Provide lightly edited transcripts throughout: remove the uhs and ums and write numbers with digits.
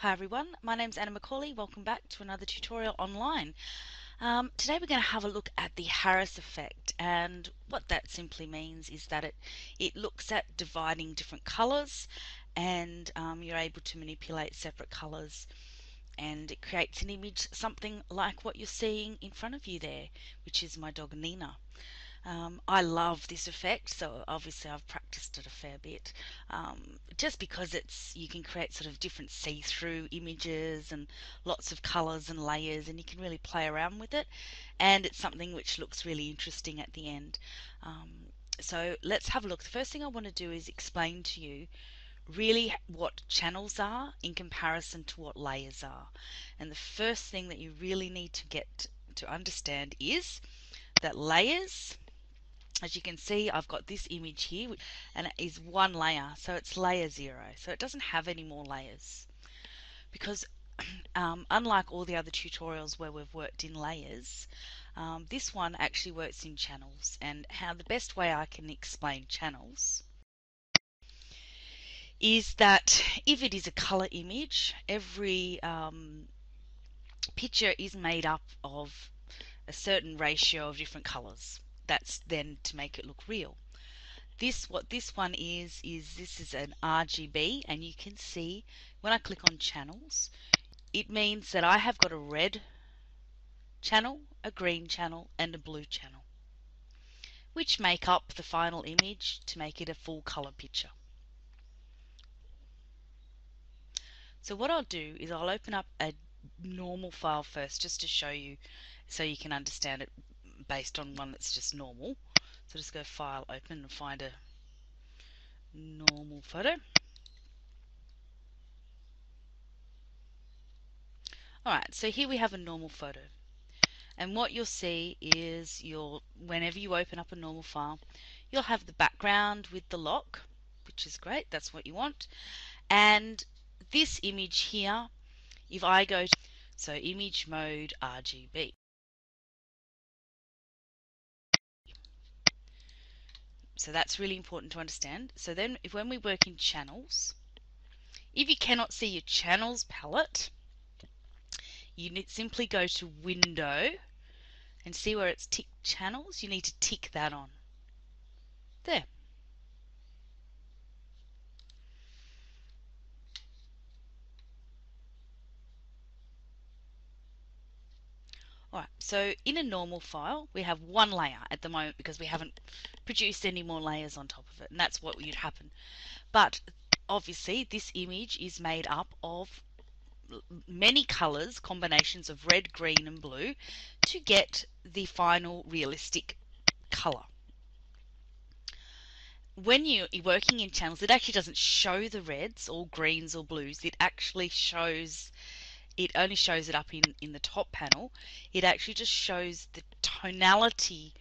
Hi everyone, my name's Anna McCauley. Welcome back to another tutorial online. Today we're going to have a look at the Harris effect, and what that simply means is that it looks at dividing different colours, and you're able to manipulate separate colours, and it creates an image something like what you're seeing in front of you there, which is my dog Nina. I love this effect, so obviously I've practiced it a fair bit, just because you can create sort of different see-through images and lots of colours and layers, and you can really play around with it, and it's something which looks really interesting at the end. So let's have a look. The first thing I want to do is explain to you really what channels are in comparison to what layers are. And the first thing that you really need to get to understand is that layers, as you can see, I've got this image here and it is one layer, so it's layer 0, so it doesn't have any more layers, because unlike all the other tutorials where we've worked in layers, this one actually works in channels. And how the best way I can explain channels is that if it is a color image, every picture is made up of a certain ratio of different colors. That's then to make it look real. What this one is this is an RGB, and you can see when I click on channels, it means that I have got a red channel, a green channel, and a blue channel, which make up the final image to make it a full color picture. So what I'll do is I'll open up a normal file first, just to show you, so you can understand it based on one that's just normal. So just go File, Open, and find a normal photo. Alright, so here we have a normal photo. And what you'll see is whenever you open up a normal file, you'll have the background with the lock, which is great, that's what you want. And this image here, if I go to, so image mode RGB. So that's really important to understand. So then when we work in channels, if you cannot see your channels palette, you simply go to Window and see where it's ticked channels. You need to tick that on. There. Alright, so in a normal file we have one layer at the moment because we haven't produced any more layers on top of it, and that's what would happen. But obviously this image is made up of many colors, combinations of red, green and blue, to get the final realistic color. When you're working in channels, it actually doesn't show the reds or greens or blues. It only shows it up in the top panel. It actually just shows the tonality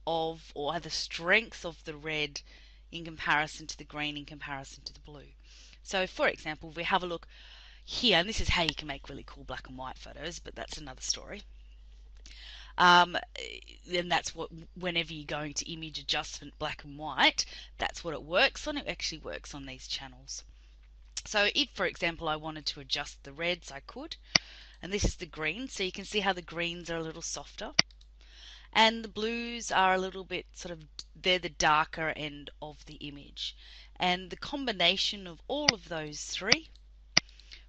of, or the strength of, the red in comparison to the green, in comparison to the blue. So for example, if we have a look here, and this is how you can make really cool black and white photos, but that's another story. And that's what, whenever you're going to image adjustment black and white, that's what it works on. It actually works on these channels. So if, for example, I wanted to adjust the reds, I could. And this is the green, so you can see how the greens are a little softer. And the blues are a little bit they're the darker end of the image. And the combination of all of those three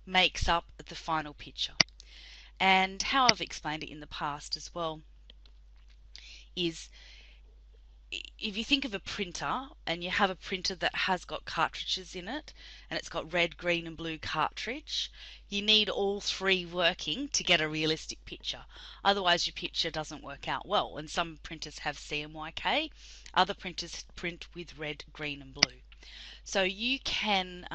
makes up the final picture. And how I've explained it in the past as well is, if you think of a printer and you have a printer that has got cartridges in it, and it's got red, green and blue cartridge, you need all three working to get a realistic picture. Otherwise your picture doesn't work out well. And some printers have CMYK, other printers print with red, green and blue. So you can,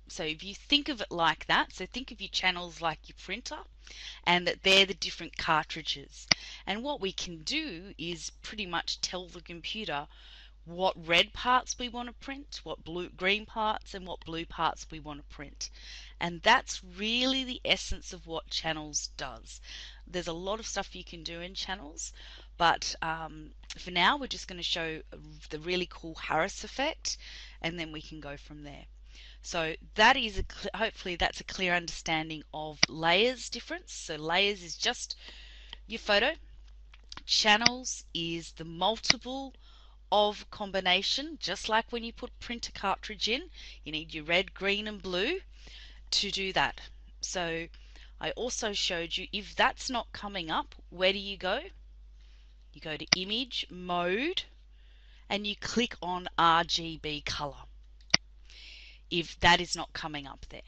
so if you think of it like that, so think of your channels like your printer, and that they're the different cartridges. And what we can do is pretty much tell the computer what red parts we want to print, what green parts and what blue parts we want to print. And that's really the essence of what channels does. There's a lot of stuff you can do in channels, but for now we're just going to show the really cool Harris effect, and then we can go from there. So that is hopefully that's a clear understanding of layers difference. So layers is just your photo. Channels is the multiple of combination, just like when you put printer cartridge in, you need your red, green and blue to do that. So I also showed you if that's not coming up, where do you go? You go to image mode and you click on RGB color if that is not coming up there.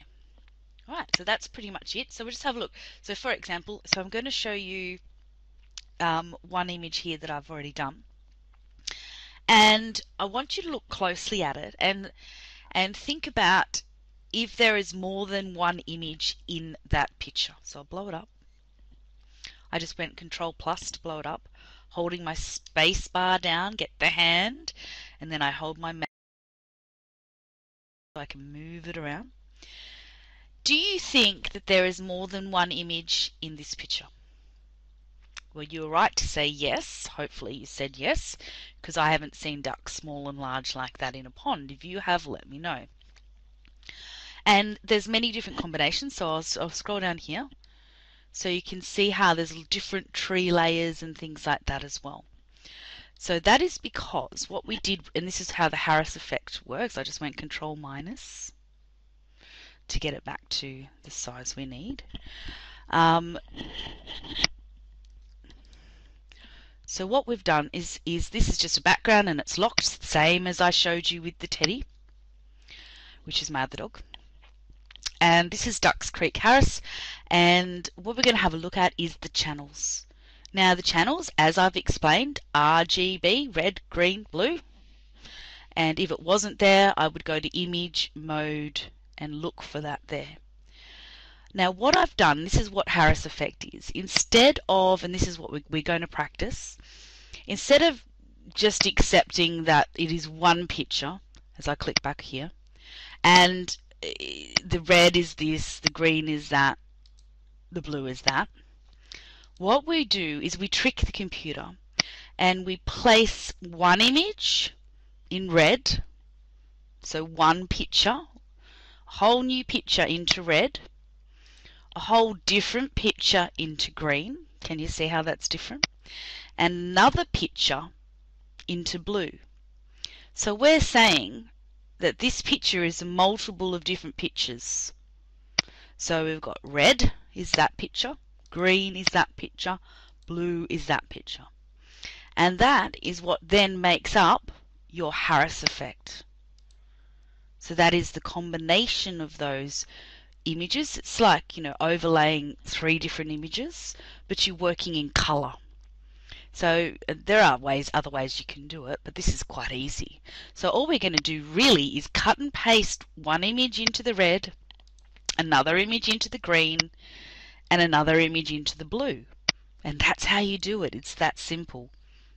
Alright, so that's pretty much it. So we'll just have a look. So for example, so I'm going to show you one image here that I've already done. And I want you to look closely at it and think about if there is more than one image in that picture. So I'll blow it up. I just went Control Plus to blow it up, holding my space bar down, get the hand, and then I hold my mouse so I can move it around. Do you think that there is more than one image in this picture? Well, you were right to say yes. Hopefully you said yes, because I haven't seen ducks small and large like that in a pond. If you have, let me know. And there's many different combinations, so I'll scroll down here. So you can see how there's different tree layers and things like that as well. So that is because what we did, and this is how the Harris effect works. I just went Control minus to get it back to the size we need. So what we've done is this is just a background and it's locked, same as I showed you with the teddy, which is my other dog. And this is Ducks Creek Harris, and what we're going to have a look at is the channels. Now the channels, as I've explained, RGB, red, green, blue. And if it wasn't there, I would go to image mode and look for that there. Now what I've done, this is what Harris effect is. Instead of, and this is what we're going to practice, instead of just accepting that it is one picture, as I click back here, and the red is this, the green is that, the blue is that, what we do is we trick the computer and we place one image in red, so one picture, a whole new picture into red, a whole different picture into green. Can you see how that's different? And another picture into blue. So we're saying that this picture is a multiple of different pictures. So we've got red is that picture, green is that picture, blue is that picture. And that is what then makes up your Harris effect. So that is the combination of those images. It's like, you know, overlaying three different images, but you're working in color. So there are other ways you can do it, but this is quite easy. So all we're going to do really is cut and paste one image into the red, another image into the green, and another image into the blue. And that's how you do it. It's that simple.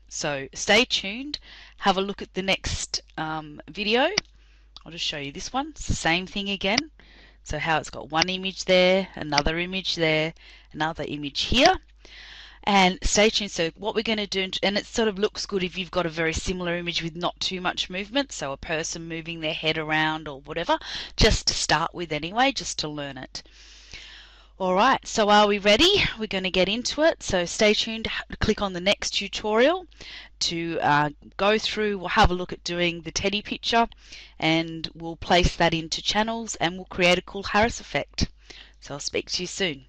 So stay tuned. Have a look at the next video. I'll just show you this one. It's the same thing again. So how it's got one image there, another image there, another image here. And stay tuned. So what we're going to do, and it sort of looks good if you've got a very similar image with not too much movement, so a person moving their head around or whatever, just to start with anyway, just to learn it. Alright, so are we ready? We're going to get into it. So stay tuned, click on the next tutorial to go through, we'll have a look at doing the teddy picture, and we'll place that into channels and we'll create a cool Harris effect. So I'll speak to you soon.